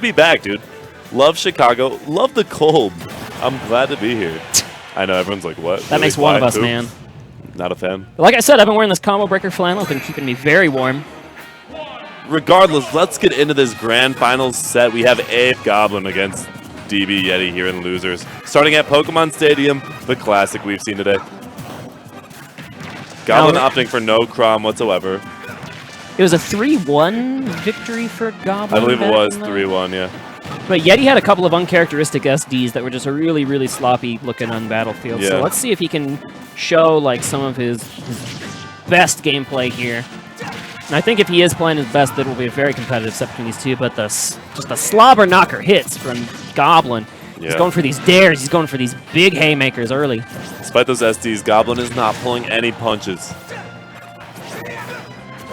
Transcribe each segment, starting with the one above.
Be back, dude. Love Chicago. Love the cold. I'm glad to be here. I know everyone's like, what? That makes one of us, man. Not a fan. Like I said, I've been wearing this combo breaker flannel. It's been keeping me very warm. Regardless, let's get into this grand finals set. We have APE Goblin against DB Yeti here in losers. Starting at Pokemon Stadium, the classic we've seen today. Goblin opting for no Crom whatsoever. It was a 3-1 victory for Goblin. I believe it was 3-1, yeah. But Yeti had a couple of uncharacteristic SDs that were just really, really sloppy looking on Battlefield. Yeah. So let's see if he can show like some of his best gameplay here. And I think if he is playing his best, it will be a very competitive set between these two. But just the slobber knocker hits from Goblin. Yeah. He's going for these dares. He's going for these big haymakers early. Despite those SDs, Goblin is not pulling any punches.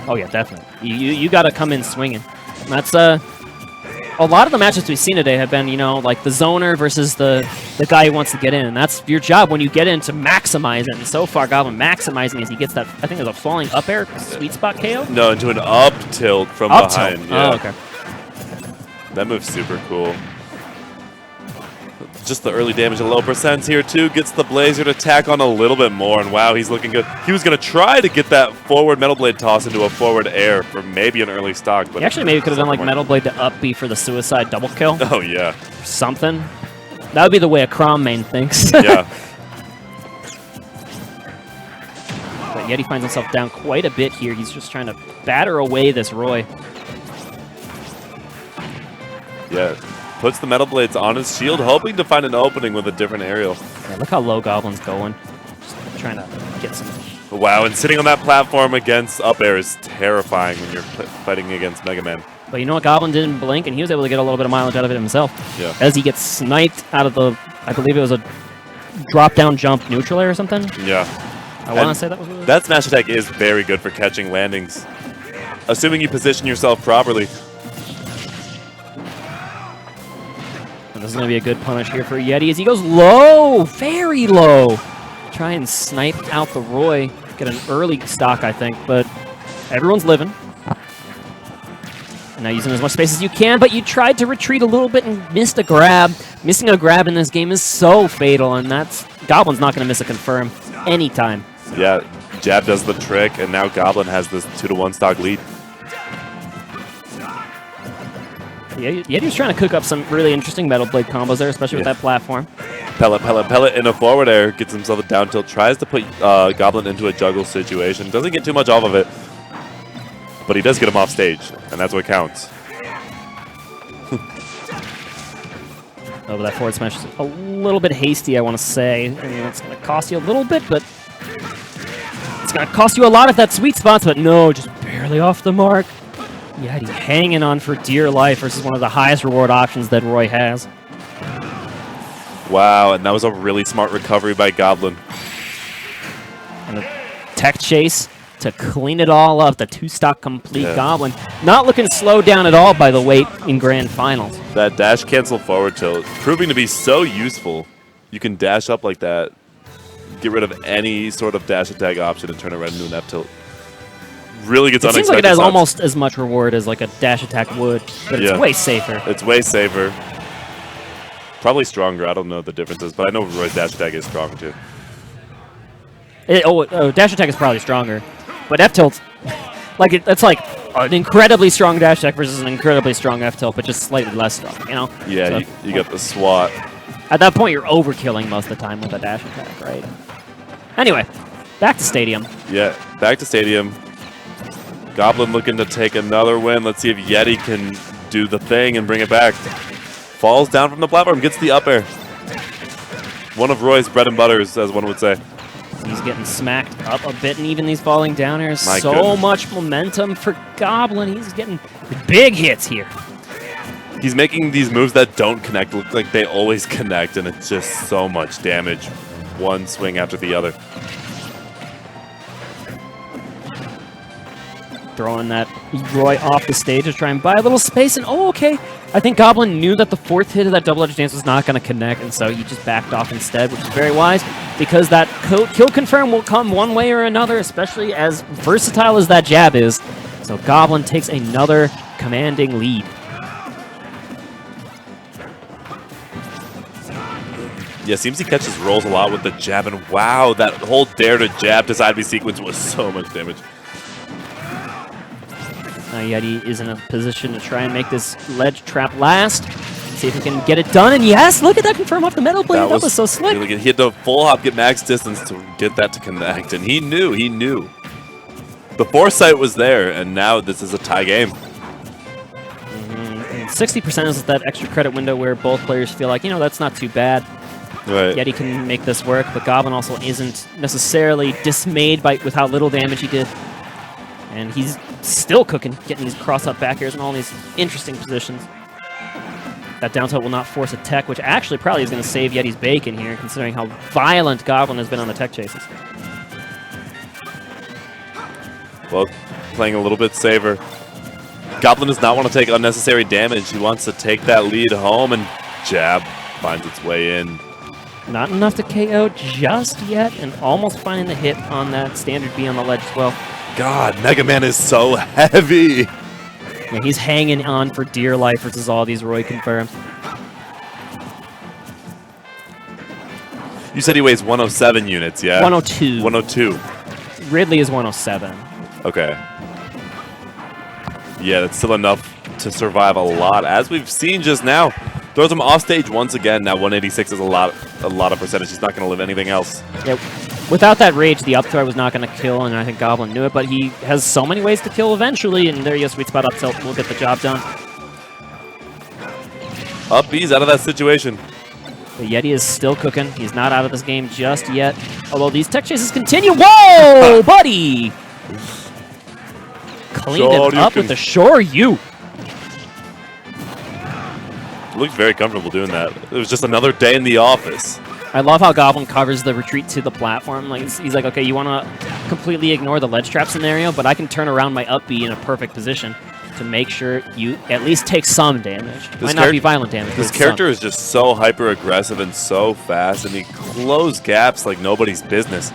Oh yeah, definitely. You got to come in swinging. And that's a lot of the matches we've seen today have been, you know, like the zoner versus the guy who wants to get in. And that's your job when you get in to maximize it. And so far, Goblin maximizing as he gets that, I think there's a falling up air sweet spot KO? No, into an up tilt from behind. Tilt. Yeah. Oh, okay. That move's super cool. Just the early damage at low percents here, too. Gets the Blazer to tack on a little bit more. And wow, he's looking good. He was going to try to get that forward Metal Blade toss into a forward air for maybe an early stock. But he actually maybe could have done like Metal Blade to up B for the suicide double kill. Oh, yeah. Something. That would be the way a Crom main thinks. Yeah. But Yeti finds himself down quite a bit here. He's just trying to batter away this Roy. Yeah. Puts the Metal Blades on his shield, hoping to find an opening with a different aerial. Yeah, look how low Goblin's going. Just trying to get some... Wow, and sitting on that platform against up air is terrifying when you're fighting against Mega Man. But you know what? Goblin didn't blink, and he was able to get a little bit of mileage out of it himself. Yeah. As he gets sniped out of the... I believe it was a drop-down jump neutral air or something. Yeah. I want to say that was what it was. That smash attack is very good for catching landings. Assuming you position yourself properly. And this is going to be a good punish here for Yeti as he goes low, very low. Try and snipe out the Roy. Get an early stock, I think, but everyone's living. And now using as much space as you can, but you tried to retreat a little bit and missed a grab. Missing a grab in this game is so fatal, and that's Goblin's not going to miss a confirm anytime. Yeah, jab does the trick, and now Goblin has this 2-to-1 stock lead. Yeah, Yeti was trying to cook up some really interesting Metal Blade combos there, especially with that platform. Pellet, pellet, pellet in a forward air. Gets himself a down tilt. Tries to put Goblin into a juggle situation. Doesn't get too much off of it. But he does get him off stage, and that's what counts. Oh, but that forward smash is a little bit hasty, I want to say. And it's going to cost you a little bit, but it's going to cost you a lot if that sweet spot's, but no, just barely off the mark. Yeti hanging on for dear life versus one of the highest reward options that Roy has. Wow, and that was a really smart recovery by Goblin. And a tech chase to clean it all up. The 2-stock complete Goblin. Not looking slowed down at all by the weight in Grand Finals. That dash cancel forward tilt, proving to be so useful. You can dash up like that, get rid of any sort of dash attack option and turn it right into an F tilt. Really gets unexpected. It seems like it has almost as much reward as like a dash attack would, but it's way safer. It's way safer. Probably stronger. I don't know the differences, but I know Roy's dash attack is strong too. Dash attack is probably stronger, but F tilt, like it's like an incredibly strong dash attack versus an incredibly strong F tilt, but just slightly less strong. You know? Yeah, so, you got the swat. At that point, you're overkilling most of the time with a dash attack, right? Anyway, back to Stadium. Yeah, back to Stadium. Goblin looking to take another win. Let's see if Yeti can do the thing and bring it back. Falls down from the platform, gets the up air. One of Roy's bread and butters, as one would say. He's getting smacked up a bit, and even these falling down airs. Much momentum for Goblin. He's getting big hits here. He's making these moves that don't connect look like they always connect, and it's just so much damage. One swing after the other. Throwing that Roy off the stage to try and buy a little space, and okay. I think Goblin knew that the 4th hit of that double edge dance was not going to connect, and so he just backed off instead, which is very wise, because that kill confirm will come one way or another, especially as versatile as that jab is. So Goblin takes another commanding lead. Yeah, seems he catches rolls a lot with the jab, and wow, that whole dare to jab to side B sequence was so much damage. Now Yeti is in a position to try and make this ledge trap last. See if he can get it done, and yes, look at that confirm off the metal blade. That was so slick. Really good. He had to full hop, get max distance to get that to connect, and he knew. The foresight was there, and now this is a tie game. 60% is that extra credit window where both players feel like, you know, that's not too bad. Right. Yeti can make this work, but Goblin also isn't necessarily dismayed with how little damage he did. And he's still cooking, getting these cross-up back airs and all these interesting positions. That down tilt will not force a tech, which actually probably is going to save Yeti's bacon here, considering how violent Goblin has been on the tech chases. Well, playing a little bit safer. Goblin does not want to take unnecessary damage. He wants to take that lead home, and jab finds its way in. Not enough to KO just yet, and almost finding the hit on that standard B on the ledge as well. God, Mega Man is so heavy. Yeah, he's hanging on for dear life versus all these Roy confirms. You said he weighs 107 units, yeah? 102. 102. Ridley is 107. Okay. Yeah, that's still enough to survive a lot. As we've seen just now, throws him off stage once again. Now 186 is a lot of percentage. He's not going to live anything else. Yeah, without that rage, the up throw was not going to kill, and I think Goblin knew it, but he has so many ways to kill eventually, and there you go, sweet spot up tilt will get the job done. Up B's out of that situation. The Yeti is still cooking. He's not out of this game just yet, although these tech chases continue. Whoa, buddy! Cleaned it up with the Shoryu. Looked very comfortable doing that. It was just another day in the office. I love how Goblin covers the retreat to the platform. Like he's like, okay, you want to completely ignore the ledge trap scenario, but I can turn around my up B in a perfect position to make sure you at least take some damage. Might not be violent damage. This character is just so hyper aggressive and so fast, and he closes gaps like nobody's business.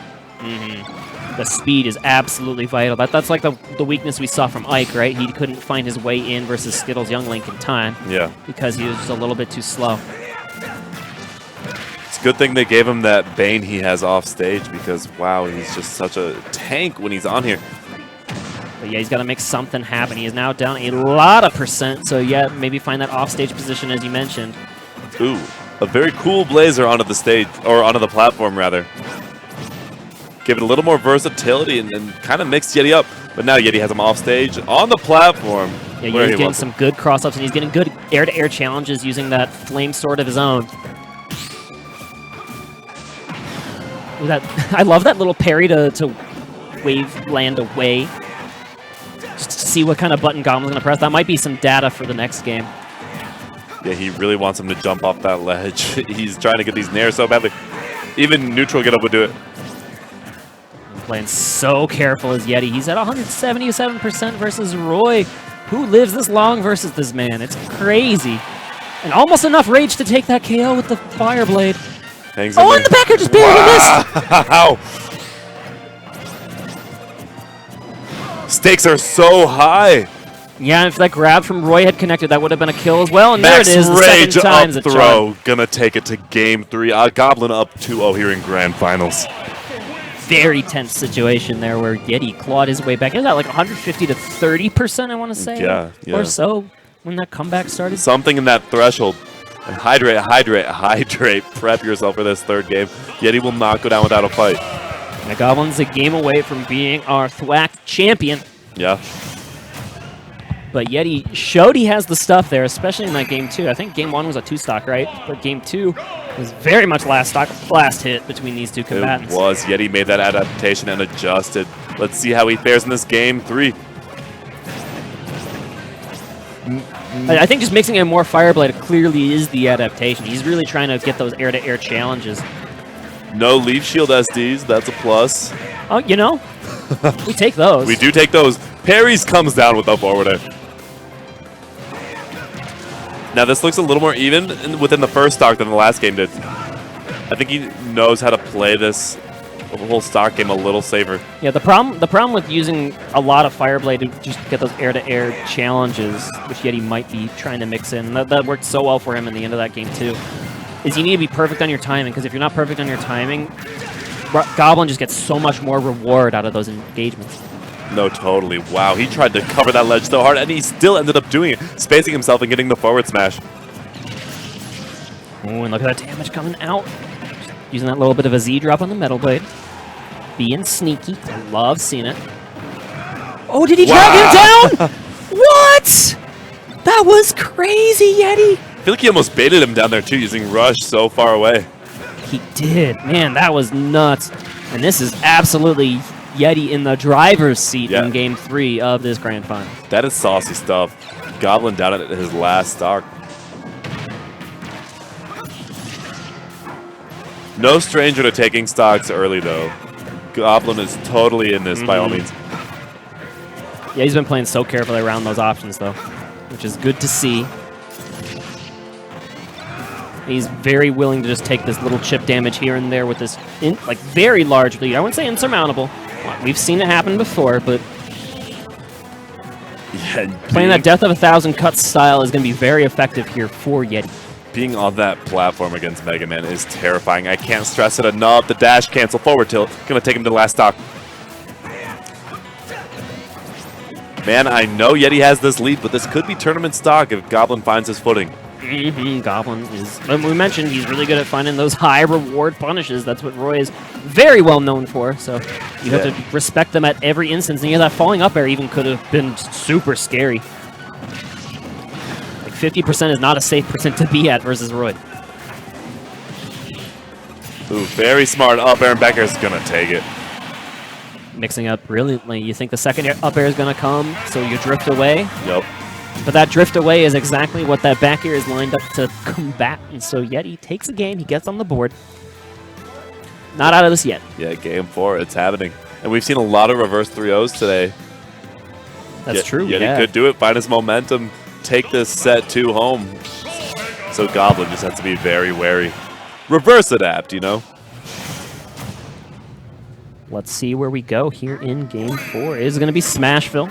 The speed is absolutely vital. That's like the weakness we saw from Ike, right? He couldn't find his way in versus Skittles Young Link in time. Yeah. Because he was just a little bit too slow. It's a good thing they gave him that Bane he has off stage because, wow, he's just such a tank when he's on here. But yeah, he's got to make something happen. He is now down a lot of percent, so yeah, maybe find that off-stage position as you mentioned. Ooh, a very cool Blazer onto the stage, or onto the platform, rather. Give it a little more versatility and kind of mix Yeti up. But now Yeti has him off stage on the platform. Yeah, he's getting some good cross-ups, and he's getting good air-to-air challenges using that flame sword of his own. Ooh, I love that little parry to wave land away. Just to see what kind of button Goblin's going to press. That might be some data for the next game. Yeah, he really wants him to jump off that ledge. He's trying to get these nairs so badly. Even neutral get up would do it. Playing so careful as Yeti. He's at 177% versus Roy. Who lives this long versus this man? It's crazy. And almost enough rage to take that KO with the Fire Blade. Hangs oh, and the backer just barely missed! Wow! Stakes are so high. Yeah, if that grab from Roy had connected, that would have been a kill as well. And Max there it is, the rage second time up throw. Gonna take it to game 3. Goblin up 2-0 here in Grand Finals. Very tense situation there where Yeti clawed his way back. It was at like 150 to 30%, I want to say. Yeah. Or so when that comeback started. Something in that threshold. And hydrate. Prep yourself for this third game. Yeti will not go down without a fight. Now Goblin's a game away from being our Thwacked champion. Yeah. But Yeti showed he has the stuff there, especially in that game 2. I think game 1 was a 2-stock, right? But game 2 was very much last hit between these two combatants. It was. Yeti made that adaptation and adjusted. Let's see how he fares in this game 3. I think just mixing in more Fireblade clearly is the adaptation. He's really trying to get those air-to-air challenges. No Leaf Shield SDs. That's a plus. Oh, you know, we take those. We do take those. Parries comes down with the forward air. Now this looks a little more even within the first stock than the last game did. I think he knows how to play this whole stock game a little safer. Yeah, the problem with using a lot of Fireblade to just get those air-to-air challenges, which Yeti might be trying to mix in, that worked so well for him in the end of that game too. is you need to be perfect on your timing, because if you're not perfect on your timing, Goblin just gets so much more reward out of those engagements. No, totally. Wow, he tried to cover that ledge so hard, and he still ended up doing it, spacing himself and getting the forward smash. Ooh, and look at that damage coming out. Just using that little bit of a Z drop on the Metal Blade. Being sneaky. I love seeing it. Oh, did he drag him down? What? That was crazy, Yeti. I feel like he almost baited him down there, too, using Rush so far away. He did. Man, that was nuts. And this is absolutely Yeti in the driver's seat in Game 3 of this Grand Final. That is saucy stuff. Goblin down at his last stock. No stranger to taking stocks early, though. Goblin is totally in this, by all means. Yeah, he's been playing so carefully around those options, though, which is good to see. He's very willing to just take this little chip damage here and there with this, like, very large lead. I wouldn't say insurmountable. We've seen it happen before, but playing that Death of 1,000 Cuts style is going to be very effective here for Yeti. Being on that platform against Mega Man is terrifying. I can't stress it enough. The dash cancel forward tilt. Going to take him to the last stock. Man, I know Yeti has this lead, but this could be tournament stock if Goblin finds his footing. Goblin is, we mentioned, he's really good at finding those high reward punishes. That's what Roy is very well known for. So you have to respect them at every instance. And yeah, that falling up air even could have been super scary. Like 50% is not a safe percent to be at versus Roy. Ooh, very smart up air, and back air is going to take it. Mixing up brilliantly. You think the second up air is going to come, so you drift away. Yep. But that drift away is exactly what that back air is lined up to combat. And so Yeti takes a game, he gets on the board. Not out of this yet. Yeah, game 4, it's happening. And we've seen a lot of reverse 3-0s today. That's true, Yeti could do it, find his momentum, take this set 2 home. So Goblin just has to be very wary. Reverse adapt, you know? Let's see where we go here in game 4. It is going to be Smashville.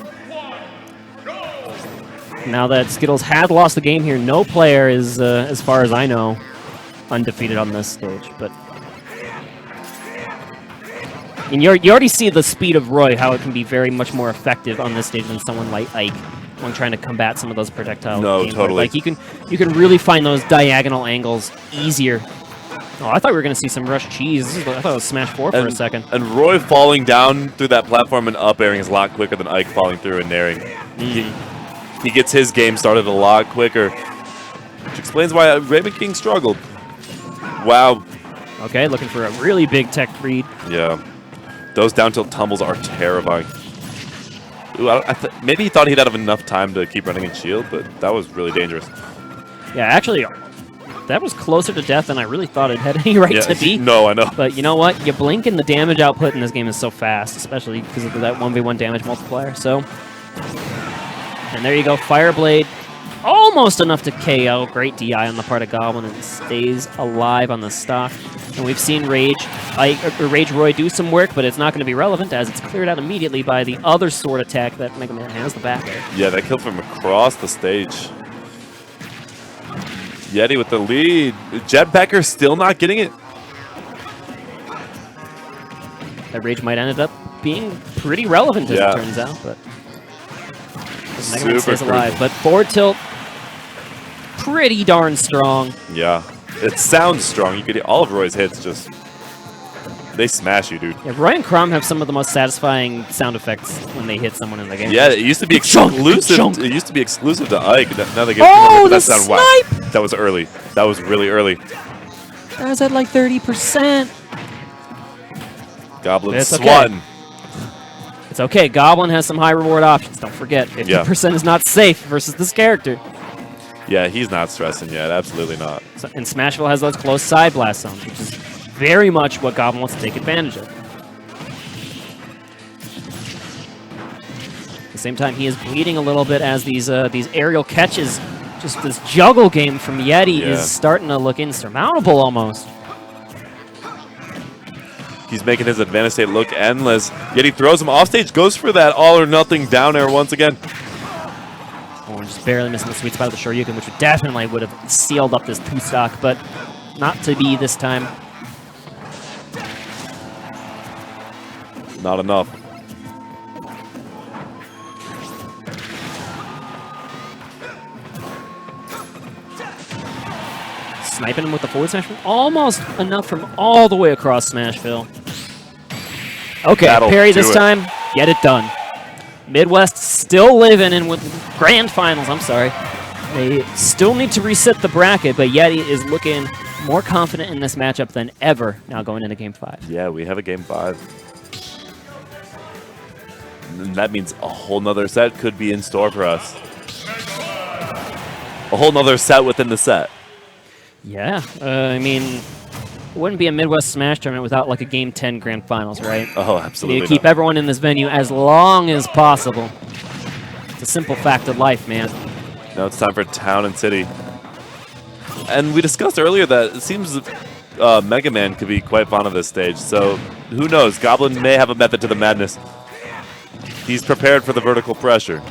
Now that Skittles had lost the game here, no player is, as far as I know, undefeated on this stage. But and you already see the speed of Roy, how it can be very much more effective on this stage than someone like Ike when trying to combat some of those projectiles. No, totally. Like you can really find those diagonal angles easier. Oh, I thought we were going to see some rush cheese. I thought it was Smash 4 for a second. And Roy falling down through that platform and up airing is a lot quicker than Ike falling through and nairing. He gets his game started a lot quicker, which explains why Raymond King struggled. Wow. Okay, looking for a really big tech read. Yeah. Those down tilt tumbles are terrifying. Ooh, maybe he thought he'd have enough time to keep running in shield, but that was really dangerous. Yeah, actually, that was closer to death than I really thought it had any right to be. No, I know. But you know what? You blink and the damage output in this game is so fast, especially because of that 1v1 damage multiplier. So, and there you go, Fireblade. Almost enough to KO. Great DI on the part of Goblin, and stays alive on the stock. And we've seen Rage Roy do some work, but it's not going to be relevant as it's cleared out immediately by the other sword attack that Mega Man has, the back air. Yeah, that killed from across the stage. Yeti with the lead. Jetpacker still not getting it. That Rage might end up being pretty relevant as it turns out, but Mega Man stays alive. But forward tilt, pretty darn strong. Yeah, it sounds strong. You could hear all of Roy's hits just, they smash you, dude. Yeah, Roy and Crom have some of the most satisfying sound effects when they hit someone in the game. Yeah, it used to be exclusive. It used to be exclusive to Ike. Now they get that sound. Wow, that was early. That was really early. That was at like 30%. Goblin swatting. It's okay. Goblin has some high reward options. Don't forget, 50% is not safe versus this character. Yeah, he's not stressing yet. Absolutely not. So, and Smashville has those close side blast zones, which is very much what Goblin wants to take advantage of. At the same time, he is bleeding a little bit as these aerial catches, just this juggle game from Yeti is starting to look insurmountable almost. He's making his advanced state look endless. Yeti throws him off stage, goes for that all or nothing down air once again. Oh, just barely missing the sweet spot of the Shoryuken, which definitely would have sealed up this 2-stock, but Not to be this time. Not enough. Sniping him with the forward smash. Almost enough from all the way across Smashville. Okay, That'll parry do this it. time. Get it done. Midwest still living in with grand finals. I'm sorry. They still need to reset the bracket, but Yeti is looking more confident in this matchup than ever now going into Game 5. Yeah, we have a Game 5. And that means a whole nother set could be in store for us. A whole nother set within the set. Yeah, I mean, it wouldn't be a Midwest Smash tournament without like a Game 10 Grand Finals, right? Oh, You absolutely. need to keep everyone in this venue as long as possible. It's a simple fact of life, man. Now it's time for Town and City. And we discussed earlier that it seems Mega Man could be quite fond of this stage. So who knows? Goblin may have a method to the madness. He's prepared for the vertical pressure.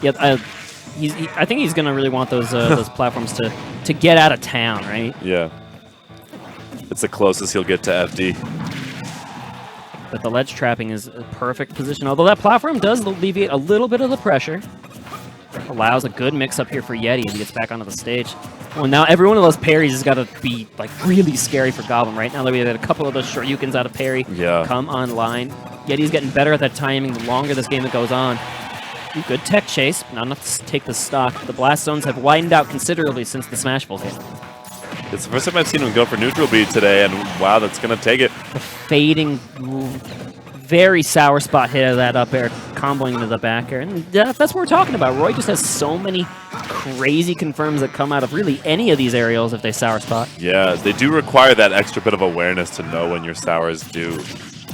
Yeah, I think he's gonna really want those those platforms to get out of town, right? Yeah. It's the closest he'll get to FD. But the ledge trapping is a perfect position. Although that platform does alleviate a little bit of the pressure. Allows a good mix-up here for Yeti as he gets back onto the stage. Well, now every one of those parries has got to be like really scary for Goblin. Right now that we had a couple of those shoryukens out of parry come online. Yeti's getting better at that timing the longer this game goes on. Ooh, good tech chase, not enough to take the stock. The blast zones have widened out considerably since the Smashville game. It's the first time I've seen him go for neutral beat today, and wow, that's going to take it. The fading, very sour spot hit of that up air, comboing into the back air. And that's what we're talking about. Roy just has so many crazy confirms that come out of really any of these aerials if they sour spot. Yeah, they do require that extra bit of awareness to know when your sours do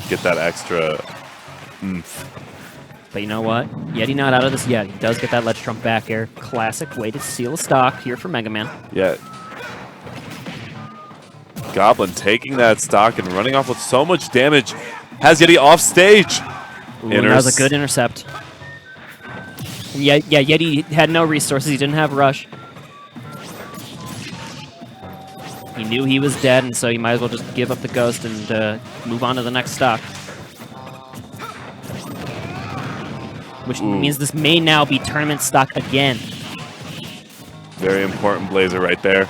get that extra oomph. But you know what? Yeti not out of this yet. He does get that ledge trump back air. Classic way to seal a stock here for Mega Man. Yeah. Goblin taking that stock and running off with so much damage. Has Yeti off stage. Ooh, that was a good intercept. Yeah, Yeti had no resources. He didn't have rush. He knew he was dead, and so he might as well just give up the ghost and move on to the next stock. Which means this may now be tournament stock again. Very important Blazer right there.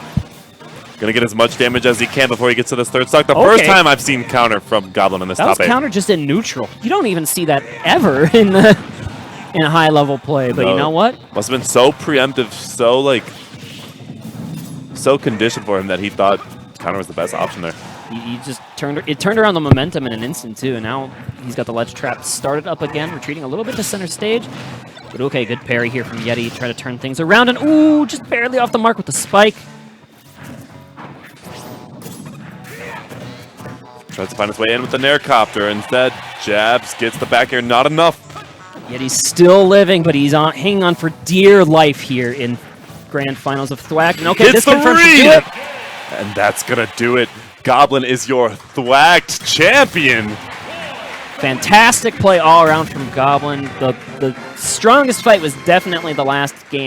Gonna get as much damage as he can before he gets to this third stock. The first time I've seen counter from Goblin in this top 8. That was counter just in neutral. You don't even see that ever in a high level play. But you know what? Must have been so preemptive, so like so conditioned for him that he thought counter was the best option there. He just turned around the momentum in an instant too, and now he's got the ledge trap started up again, retreating a little bit to center stage. But okay, good parry here from Yeti, try to turn things around, and ooh, just barely off the mark with the spike. Tries to find his way in with the Naircopter. Instead, jabs, gets the back air, not enough. Yeti's still living, but he's hanging on for dear life here in Grand Finals of Thwacked. And okay, this confirms to do it. And that's gonna do it. Goblin is your Thwacked champion. Fantastic play all around from Goblin. The strongest fight was definitely the last game.